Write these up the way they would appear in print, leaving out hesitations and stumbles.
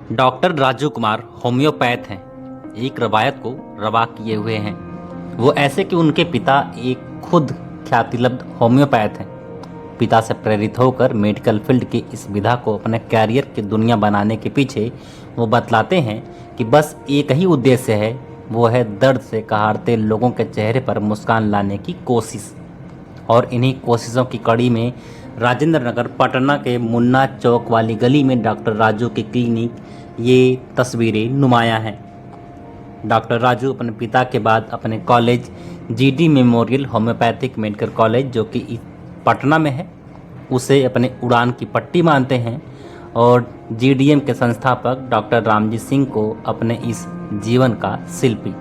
Doctor Raju Kumar homeopath हैं। एक रवायत को रवा किए हुए हैं। वो ऐसे कि उनके पिता एक खुद ख्यातिलब्ध होम्योपैथ हैं। पिता से प्रेरित होकर मेडिकल फील्ड की इस विधा को अपने कैरियर की दुनिया बनाने के पीछे वो बतलाते हैं कि बस एक ही उद्देश्य है, वो है दर्द से कहारते लोगों के चेहरे पर मुस्कान लाने की कोशिश। और इन्हीं कोशिशों की कड़ी में राजेंद्र नगर पटना के मुन्ना चौक वाली गली में डॉक्टर राजू की क्लिनिक ये तस्वीरें नुमायां हैं। डॉक्टर राजू अपने पिता के बाद अपने college GD memorial homeopathic medical college जो कि पटना में है, उसे अपने उड़ान की पट्टी मानते हैं और जीडीएम के संस्थापक डॉक्टर रामजी सिंह को अपने इस जीवन का शिल्पी।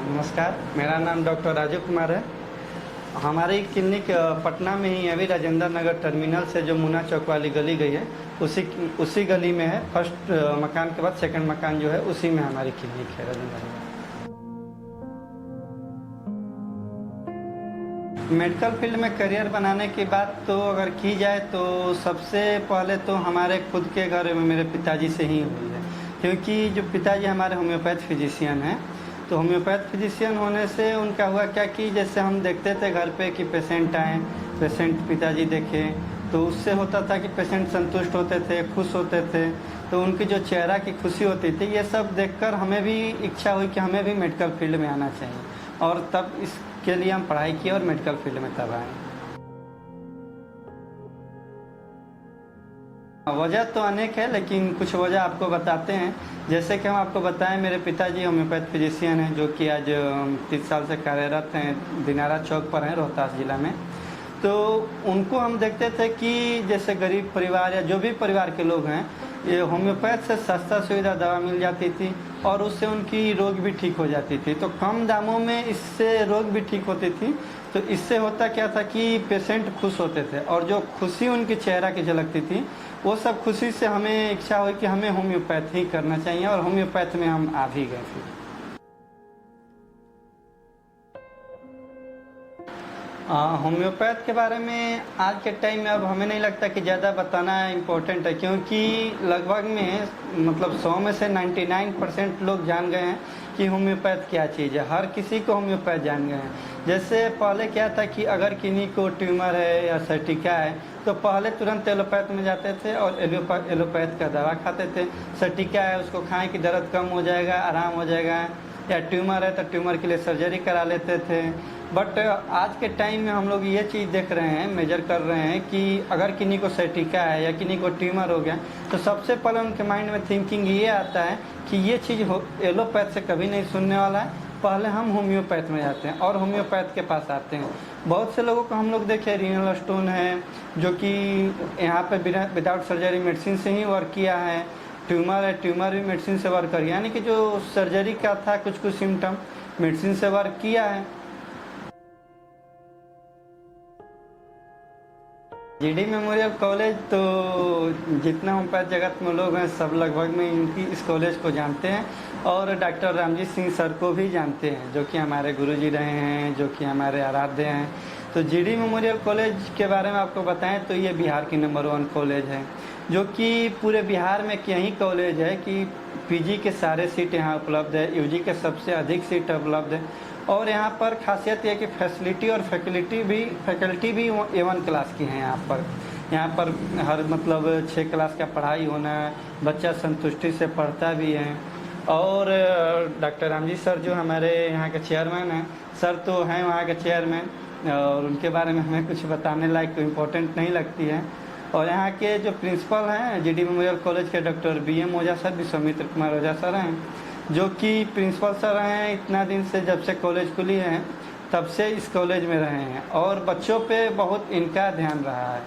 नमस्कार, मेरा नाम डॉक्टर राजू कुमार है। हमारी क्लिनिक पटना में ही अभी राजेंद्र नगर टर्मिनल से जो मुन्ना चौक वाली गली गई है उसी गली में है। फर्स्ट मकान के बाद सेकंड मकान जो है उसी में हमारी क्लिनिक है राजेंद्र नगर। मेडिकल फील्ड में करियर बनाने की बात तो अगर की जाए तो सबसे पहले तो हमारे खुद के घर में मेरे पिताजी से ही हुई है, क्योंकि जो पिताजी हमारे होम्योपैथ फिजिशियन हैं। तो होम्योपैथ फिजिशियन होने से उनका हुआ क्या कि जैसे हम देखते थे घर पे कि पेशेंट आए, पेशेंट पिताजी देखे तो उससे होता था कि पेशेंट संतुष्ट होते थे, खुश होते थे। तो उनकी जो चेहरा की खुशी होती थी, ये सब देखकर हमें भी इच्छा हुई कि हमें भी मेडिकल फील्ड में आना चाहिए, और तब इसके लिए हम पढ़ाई की और मेडिकल फील्ड में तब आए। वजह तो अनेक है, लेकिन कुछ वजह आपको बताते हैं। जैसे कि हम आपको बताएं, मेरे पिताजी होम्योपैथ फिजिशियन हैं जो कि आज 30 साल से कार्यरत हैं, दिनारा चौक पर हैं, रोहतास जिला में। तो उनको हम देखते थे कि जैसे गरीब परिवार या जो भी परिवार के लोग हैं, ये होम्योपैथ से सस्ता सुविधा दवा मिल जाती थी और उससे उनकी रोग भी ठीक हो जाती थी। तो कम दामों में इससे रोग भी ठीक होती थी। तो इससे होता क्या था कि पेशेंट खुश होते थे, और जो खुशी उनकी चेहरा की झलकती थी, वो सब खुशी से हमें इच्छा हुई कि हमें होम्योपैथ ही करना चाहिए, और होम्योपैथ में हम आ भी गए फिर। होम्योपैथ के बारे में आज के टाइम में अब हमें नहीं लगता कि ज़्यादा बताना इम्पोर्टेंट है, क्योंकि लगभग में मतलब 100 में से 99% लोग जान गए हैं कि होम्योपैथ क्या चीज़ है। हर किसी को होम्योपैथ जान गए हैं। जैसे पहले क्या था कि अगर किन्हीं को ट्यूमर है या सर्टिका है तो पहले तुरंत एलोपैथ में जाते थे और एलोपैथ का दवा खाते थे। सर्टिका है, उसको खाएं कि दर्द कम हो जाएगा, आराम हो जाएगा, या ट्यूमर है तो ट्यूमर के लिए सर्जरी करा लेते थे। बट आज के टाइम में हम लोग ये चीज़ देख रहे हैं, मेजर कर रहे हैं कि अगर किन्हीं को सर्टिका है या किन्हीं को ट्यूमर हो गया तो सबसे पहले उनके माइंड में थिंकिंग ये आता है कि ये चीज़ एलोपैथ से कभी नहीं सुनने वाला है, पहले हम होम्योपैथ में जाते हैं और होम्योपैथ के पास आते हैं। बहुत से लोगों को हम लोग देखे, रीनल स्टोन है जो कि यहाँ पे विदाउट सर्जरी मेडिसिन से ही वर्क किया है। ट्यूमर है, ट्यूमर भी मेडिसिन से वर्क किया, यानी कि जो सर्जरी का था कुछ कुछ सिम्टम मेडिसिन से वर्क किया है। जीडी मेमोरियल कॉलेज तो जितना होम्योपैथ जगत में लोग हैं सब लगभग में इनकी इस कॉलेज को जानते हैं, और डॉक्टर रामजी सिंह सर को भी जानते हैं जो कि हमारे गुरुजी रहे हैं, जो कि हमारे आराध्य हैं। तो जीडी मेमोरियल कॉलेज के बारे में आपको बताएं तो ये बिहार की नंबर 1 कॉलेज है, जो कि पूरे बिहार में यही कॉलेज है कि पीजी के सारे सीट यहाँ उपलब्ध है, यूजी के सबसे अधिक सीट उपलब्ध है। और यहाँ पर खासियत यह कि फैसिलिटी और फैकल्टी भी A1 क्लास की हैं। यहाँ पर हर मतलब 6 क्लास का पढ़ाई होना है, बच्चा संतुष्टि से पढ़ता भी है। और डॉक्टर रामजी सर जो हमारे यहाँ के चेयरमैन हैं, सर तो हैं वहाँ के चेयरमैन, और उनके बारे में हमें कुछ बताने लायक तो इम्पोर्टेंट नहीं लगती है। और यहाँ के जो प्रिंसिपल हैं जीडी मेमोरियल कॉलेज के डॉक्टर BM ओझा सर, विश्वामित्र कुमार ओझा सर हैं, जो कि प्रिंसिपल सर हैं इतना दिन से, जब से कॉलेज खुली है तब से इस कॉलेज में रहे हैं, और बच्चों पे बहुत इनका ध्यान रहा है।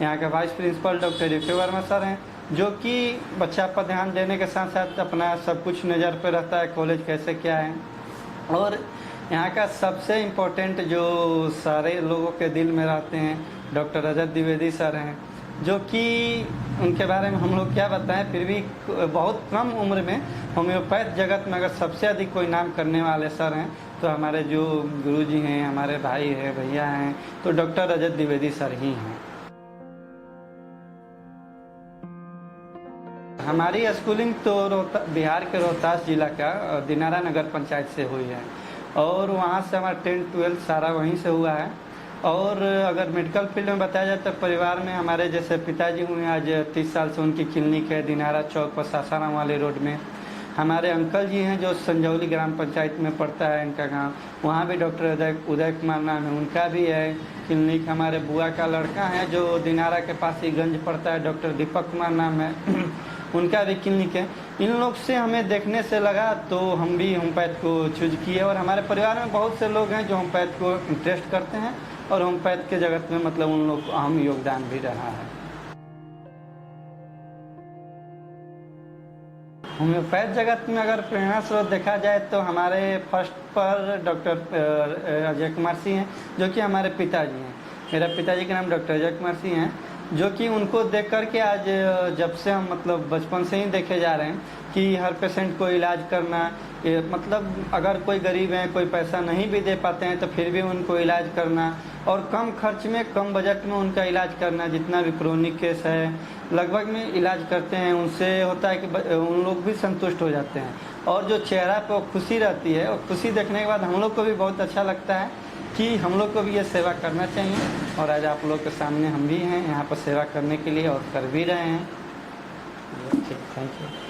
यहाँ के vice principal doctor UK Verma sir हैं, जो कि बच्चा पर ध्यान देने के साथ साथ अपना सब कुछ नज़र पे रहता है, कॉलेज कैसे क्या है। और यहाँ का सबसे इम्पोर्टेंट जो सारे लोगों के दिल में रहते हैं, डॉक्टर रजत द्विवेदी सर हैं, जो कि उनके बारे में हम लोग क्या बताएं, फिर भी बहुत कम उम्र में होम्योपैथ जगत में अगर सबसे अधिक कोई नाम करने वाले सर हैं तो हमारे जो गुरुजी हैं, हमारे भाई हैं, भैया हैं, तो डॉक्टर रजत द्विवेदी सर ही हैं। हमारी स्कूलिंग तो बिहार के रोहतास जिला का दिनारा नगर पंचायत से हुई है और वहाँ से हमारा 10-12 सारा वहीं से हुआ है। और अगर मेडिकल फील्ड में बताया जाए तो परिवार में हमारे जैसे पिताजी हुए आज 30 साल से उनकी क्लिनिक है दिनारा चौक पर सासाराम वाले रोड में। हमारे अंकल जी हैं जो संजौली ग्राम पंचायत में पड़ता है इनका गांव, वहाँ भी डॉक्टर उदय कुमार नाम है, उनका भी है क्लिनिक। हमारे बुआ का लड़का है जो दिनारा के पास ही गंज पड़ता है, डॉक्टर दीपक कुमार नाम है उनका भी क्लिनिक है। इन लोग से हमें देखने से लगा तो हम भी होम्योपैथ को चूज किए और हमारे परिवार में बहुत से लोग हैं जो होम्योपैथ को इंटरेस्ट करते हैं और होम्योपैथ के जगत में मतलब उन लोग को अहम योगदान भी रहा है। होम्योपैथ जगत में अगर प्रेरणा स्रोत देखा जाए तो हमारे फर्स्ट पर डॉक्टर अजय कुमार सिंह हैं जो कि हमारे पिताजी हैं। मेरा पिताजी का नाम डॉक्टर अजय कुमार सिंह हैं जो कि उनको देख कर के आज जब से हम मतलब बचपन से ही देखे जा रहे हैं कि हर पेशेंट को इलाज करना, मतलब अगर कोई गरीब है कोई पैसा नहीं भी दे पाते हैं तो फिर भी उनको इलाज करना और कम खर्च में कम बजट में उनका इलाज करना। जितना भी क्रोनिक केस है लगभग में इलाज करते हैं, उनसे होता है कि उन लोग भी संतुष्ट हो जाते हैं और जो चेहरा पे वो खुशी रहती है और खुशी देखने के बाद हम लोग को भी बहुत अच्छा लगता है कि हम लोग को भी ये सेवा करना चाहिए। और आज आप लोग के सामने हम भी हैं यहाँ पर सेवा करने के लिए और कर भी रहे हैं। ठीक, थैंक यू।